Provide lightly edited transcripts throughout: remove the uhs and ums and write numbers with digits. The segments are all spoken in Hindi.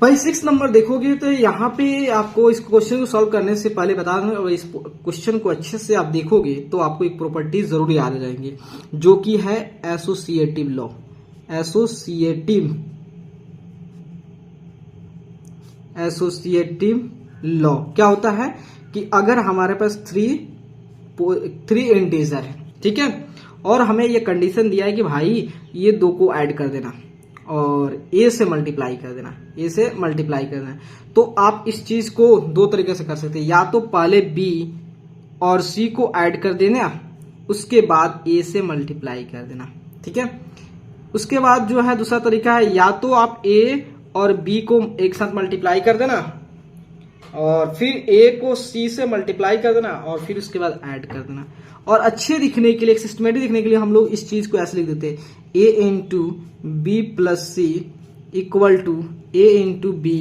भाई 6 नंबर देखोगे तो यहाँ पे आपको इस क्वेश्चन को सॉल्व करने से पहले बता दूं, और इस क्वेश्चन को अच्छे से आप देखोगे तो आपको एक प्रॉपर्टी जरूर याद आ जाएंगी, जो कि है एसोसिएटिव लॉ। एसोसिएटिव लॉ क्या होता है कि अगर हमारे पास थ्री इंटीजर है, ठीक है, और हमें ये कंडीशन दिया है कि भाई ये दो को ऐड कर देना और ए से मल्टीप्लाई कर देना, तो आप इस चीज को दो तरीके से कर सकते हैं। या तो पहले बी और सी को ऐड कर देना, उसके बाद ए से मल्टीप्लाई कर देना, ठीक है। उसके बाद जो है दूसरा तरीका है, या तो आप ए और बी को एक साथ मल्टीप्लाई कर देना और फिर ए को सी से मल्टीप्लाई कर देना और फिर उसके बाद ऐड कर देना। और अच्छे दिखने के लिए, एक सिस्टमेटिक दिखने के लिए हम लोग इस चीज को ऐसे लिख देते हैं, A into B plus C equal to A into B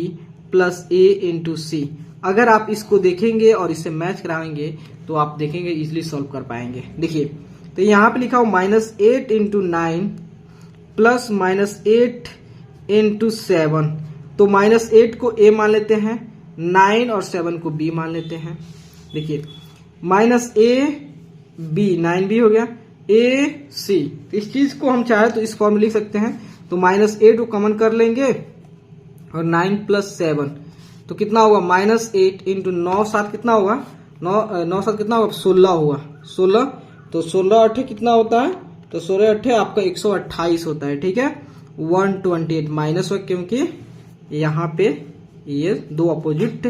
plus A into C. अगर आप इसको देखेंगे और इसे मैच कराएंगे तो आप देखेंगे इजिली सॉल्व कर पाएंगे। देखिए तो यहाँ पे लिखा हो -8 इंटू 9 प्लस -8 इंटू 7। तो -8 को a मान लेते हैं, 9 और 7 को b मान लेते हैं। देखिए -a b 9b हो गया, a c। इस चीज को हम चाहे तो इस फॉर्म में लिख सकते हैं। तो -8 को कॉमन कर लेंगे और 9 प्लस 7 तो कितना होगा, -8 इंटू 9 7 कितना होगा, 9 7 कितना होगा, 16 होगा, 16। तो 16 8 कितना होता है, तो 16 8 आपका 128 होता है, ठीक है। 128 माइनस हो क्योंकि यहाँ पे ये दो अपोजिट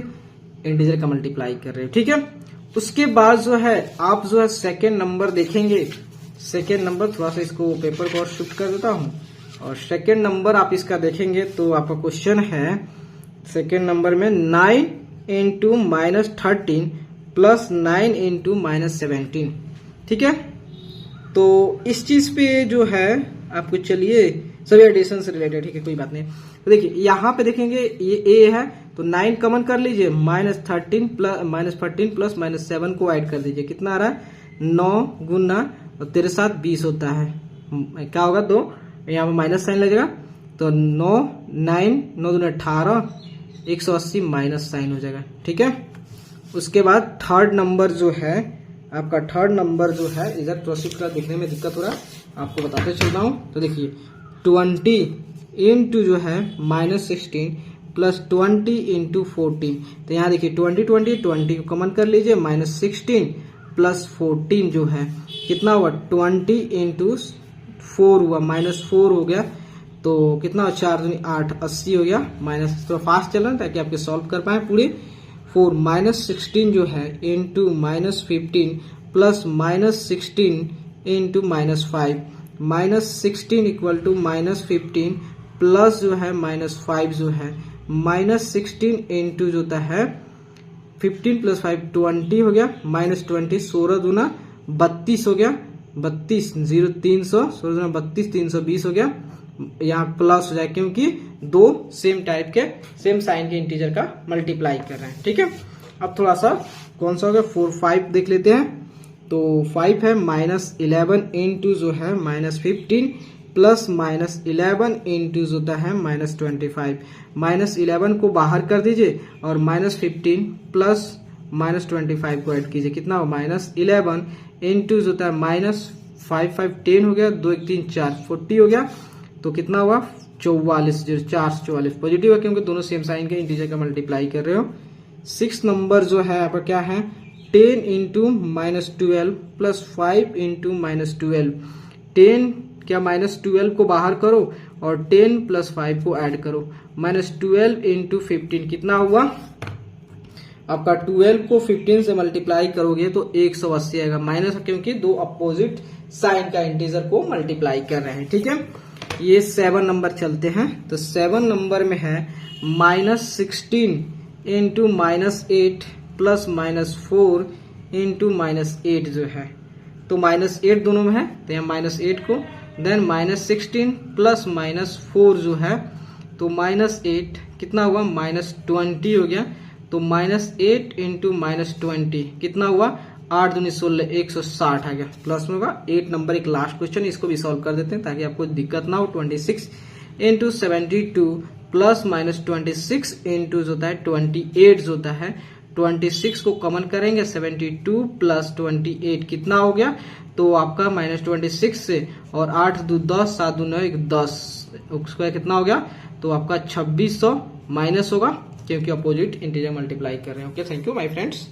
इंटीजर का मल्टीप्लाई कर रहे हैं, ठीक है। उसके बाद जो है आप जो है सेकेंड नंबर देखेंगे। सेकेंड नंबर थोड़ा सा इसको पेपर को और शिफ्ट कर देता हूं, और सेकेंड नंबर आप इसका देखेंगे तो आपका क्वेश्चन है सेकेंड नंबर में 9 इंटू -13 प्लस 9 इंटू -17, ठीक है। तो इस चीज पे जो है आपको चलिए सभी एडिशन से रिलेटेड, ठीक है, कोई बात नहीं। तो देखिए यहाँ पे देखेंगे ये ए है तो 9 कॉमन कर लीजिए, -13 प्लस -7 को ऐड कर दीजिए, कितना आ रहा है 9 गुना और 3 7 20 होता है, क्या होगा 2, यहाँ पे माइनस साइन लगेगा तो 9 9 18 180 माइनस साइन हो जाएगा, ठीक है। उसके बाद थर्ड नंबर जो है आपका, थर्ड नंबर जो है इधर प्रोसीड का देखने में दिक्कत हो रहा है, आपको बताते चलता हूँ। तो देखिए 20 इंटू जो है -16 प्लस 20 इंटू 14। तो यहाँ देखिए 20 को कॉमन कर लीजिए, -16 प्लस 14 जो है कितना हुआ, 20 इंटू 4 हुआ, -4 हो गया तो कितना हुआ, 4 दूनी 8 80 हो गया। माइनस थोड़ा फास्ट चल रहा है ताकि आपके सॉल्व कर पाए पूरे। 4 -16 जो है into -15 plus -16 into -5, -16 equal to -15 plus जो है -5 जो है -16 इंटू जो होता है 15 प्लस 5 20 हो गया, -20 16 दूना 32 हो गया, 32 0 300 16 दूना 32 320 हो गया। यहाँ प्लस हो जाए क्योंकि दो सेम टाइप के सेम साइन के इंटीजर का मल्टीप्लाई कर रहे हैं, ठीक है। अब थोड़ा सा कौन सा हो गया 4 5 देख लेते हैं। तो 5 है -11 इंटू जो है -15 प्लस -11 इंटू जो होता है -25। -11 को बाहर कर दीजिए और -15 प्लस -25 को ऐड कीजिए, कितना हो -11 इंटू जो होता है -5 5 10 हो गया, 2 1 3 4 40 हो गया। तो कितना हुआ 44, 44 पॉजिटिव है क्योंकि दोनों सेम साइन के इंटीजर का मल्टीप्लाई कर रहे हो। 6 नंबर जो है आपका क्या है, 10 इंटू -12 प्लस 5 इंटू -12। 10 क्या -12 को बाहर करो और 10 प्लस 5 को ऐड करो, -12 इंटू 15 कितना हुआ आपका, 12 को 15 से मल्टीप्लाई करोगे तो 180 आएगा, माइनस क्योंकि दो अपोजिट साइन का इंटीजर को मल्टीप्लाई कर रहे हैं, ठीक है। ये 7 नंबर चलते हैं। तो 7 नंबर में है -16 इंटू -8 प्लस -4 इंटू -8 जो है, तो -8 दोनों में है तो यहाँ -8 को, देन -16 प्लस -4 जो है तो -8 कितना हुआ -20 हो गया। तो -8 इंटू -20 कितना हुआ, 8 दूनी 16 160 आ गया, प्लस में होगा। 8 नंबर एक लास्ट क्वेश्चन, इसको भी सॉल्व कर देते हैं ताकि आपको दिक्कत ना हो। 26 इंटू 72 प्लस माइनस 26 इंटू जो होता है 28 जो होता है 26 को कॉमन करेंगे 72 प्लस 28 कितना हो गया, तो आपका माइनस 26 से और 8 दो 10 7 दो 9 10 स्क्वायर कितना हो गया, तो आपका 2600 माइनस होगा क्योंकि अपोजिट इंटीजर मल्टीप्लाई कर रहे हैं। Okay, thank you my friends.